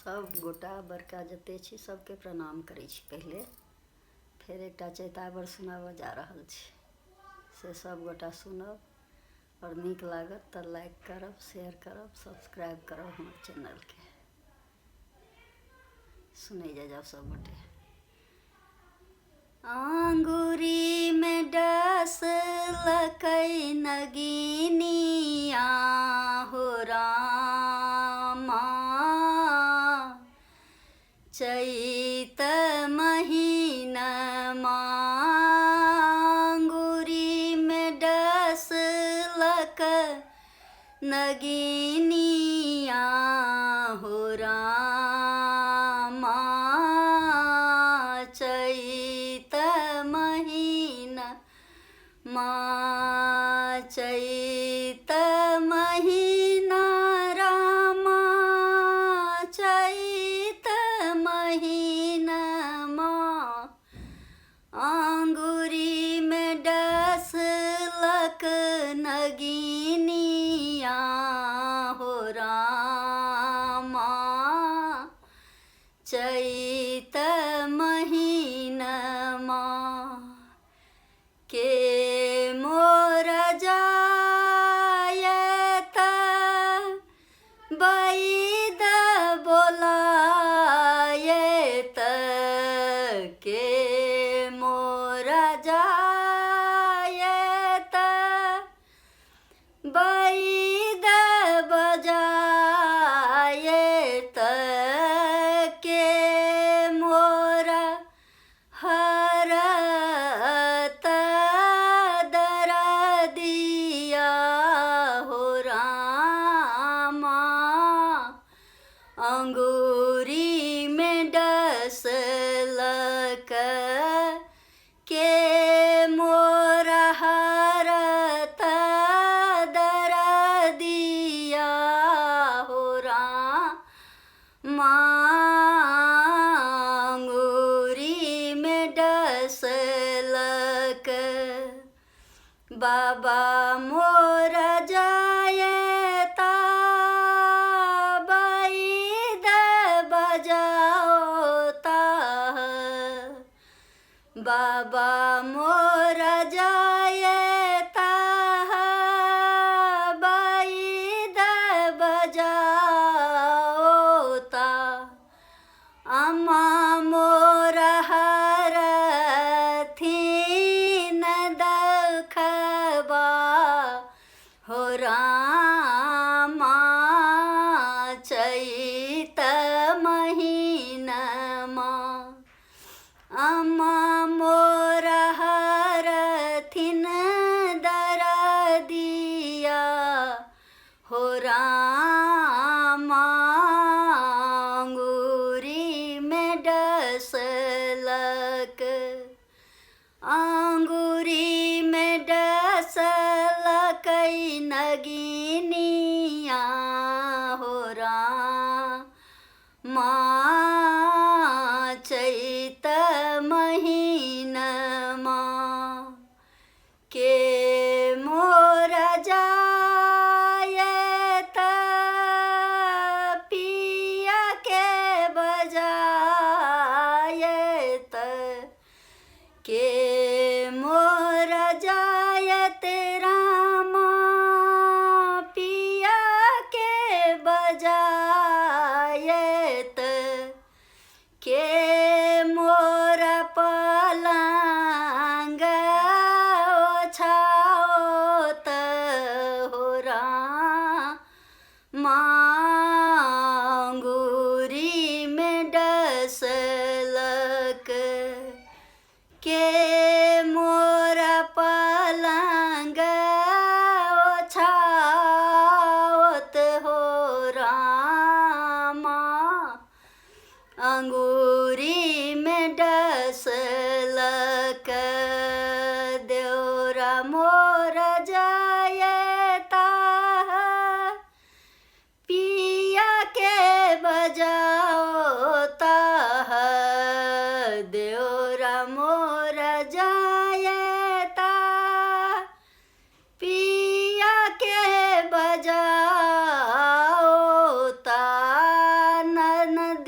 सब गोटा बड़का जते छी सबके प्रणाम करै छी। पहिले फेर एकटा चैतावर सुनाबऽ जा रहल छी, से सब गोटा सुनब और नीक लागत तऽ लाइक करब, शेयर करब, सब्सक्राइब करब हमर चैनल के। सुनै जाओ सब गोटे। आंगुरी में डसलकै नगिनिया हो रामा, चैत महीनमा आंगुरी में डसलकै नगिनिया हो रामा, चैत महीना चैत महीना रामा, चैत महीना आंगुरी में डसलक नगिनिया हो रामा, चैत महीनमा के मोर जायत बैद बोलायत, के मोर जायत बैद बजायत, के मोर हरत दरदिया हो रामा, अंगूरी में डसलक के मोर हरत दरदिया हो रामा, अंगूरी में डसलक। बाबा मोर जायता बैद बजाओता, बाबा मोर जायता बैद बजाओता, अम्मा मोर हरथिन दखबा हो रामा, चैत महीनमा अम्मा मोर हरथिन दरदिया हो रामा, अंगूरी में डसलक, अंगूरी में डसलकै नगिनिया हो रामा, चैत महीनमा के मोर जायत पिया के बजायत, के मोर जायत रामा पिया के बजायत, के मोर पलंग ओछाओत हो रामा, अंगूरी में डसलक के मोर पलंग ओछाओत हो रामा, अंगूरी में डसलक। देवरा मोर जायता पिया के बजाओता, देवरा मोर जायता पिया के बजाओता, ननद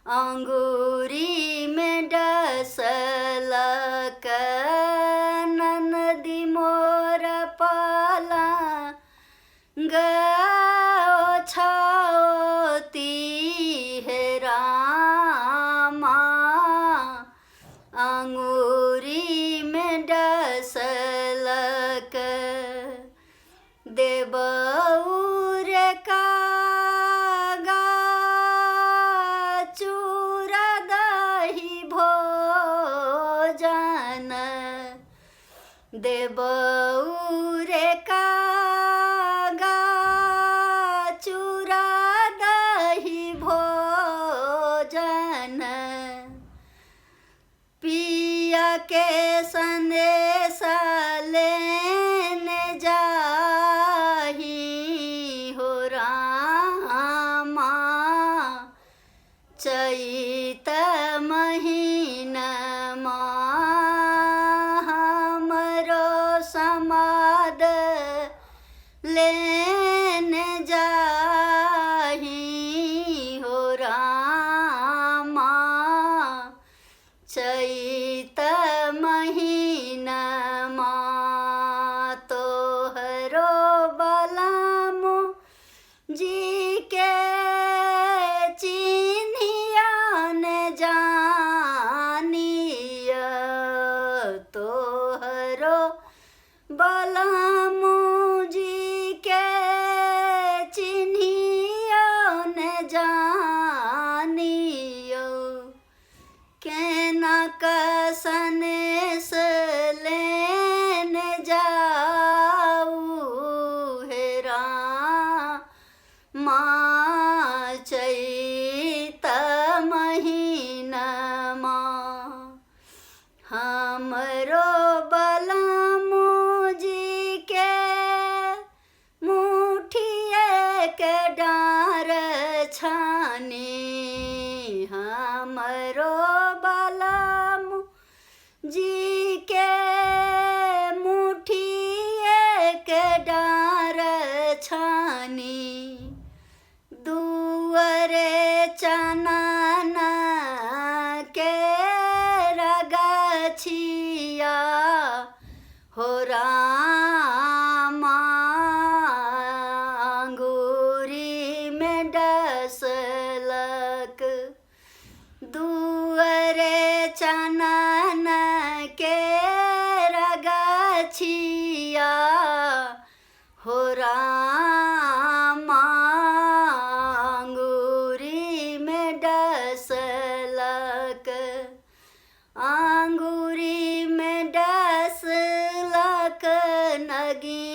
अंगूरी में डसलक ननदी मोर पाला गो छाओती है रामा। अंगूरी में डसलक देबौर कागा चूरा दही भोजन देबौर कागा चूरा दही भोजन पिया के संदेश लेने जाही हो रामा। चैत महीनमा हमरो समाद लेने जाही हो रामा। चैत महीनमा तोहरो बलमु जी के चिन्हियन जानिय तोहरो बलमु जी के चिन्हियन जानियो। केना कसनेस लेने जाऊ हे रामा। चैत महीनमा हमरो बलमु जी के मुठिए के डार छानी। हमरो बलमु जी के मुठिए के डार छानी। दुअरे चनन के रगछिया हो रामा। अंगूरी में डसलक दुअरे चनन के रगछिया हो रामा। अंगूरी में डसलक अंगूरी में डसलक नगी